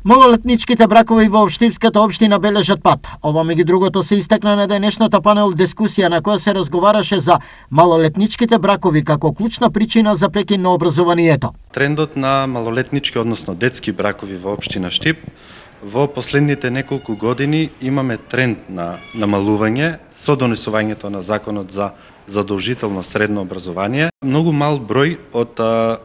Малолетничките бракови во Штипската општина бележат пат. Ова меѓу другото се истакна на денешната панел дискусија на која се разговараше за малолетничките бракови како клучна причина за прекин на образованието. Трендот на малолетнички, односно детски бракови во општина Штип, во последните неколку години имаме тренд на намалување со донесувањето на законот за задолжително средно образование. Многу мал број од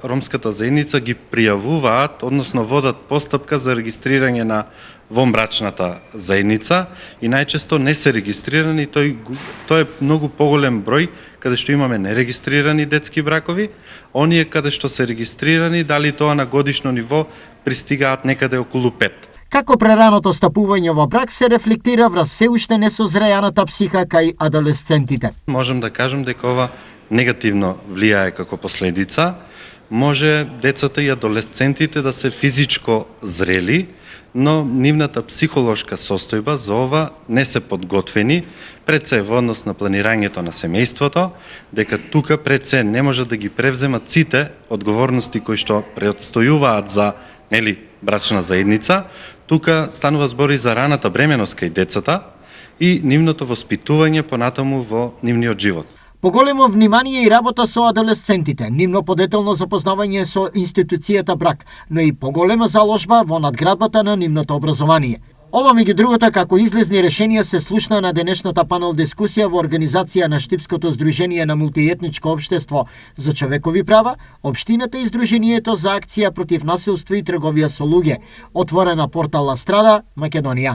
ромската заедница ги пријавуваат, односно водат постапка за регистрирање на вонбрачната заедница и најчесто не се регистрирани, тој е многу поголем број каде што имаме нерегистрирани детски бракови, оние каде што се регистрирани, дали тоа на годишно ниво пристигаат некаде околу 5. Како прераното стапување во брак се рефлектира врз се уште несозрејаната психа кај адолесцентите. Можем да кажем дека ова негативно влијае како последица. Може децата и адолесцентите да се физичко зрели, но нивната психолошка состојба за ова не се подготвени, пред се во однос на планирањето на семејството, дека тука пред се не може да ги превземат сите одговорности кои што предстојуваат за брачна заедница. Тука станува збор и за раната бременост кај децата и нивното воспитување понатаму во нивниот живот. Поголемо внимание и работа со адолесцентите, нивно подетелно запознавање со институцијата брак, но и поголема заложба во надградбата на нивното образование. Ова меѓу другото како излезни решенија се слушна на денешната панел дискусија во организација на Штипското здружение на мултиетничко општество за човекови права, општината и Здруженијето за акција против насилство и трговија со луѓе, отворена портал Страда, Македонија.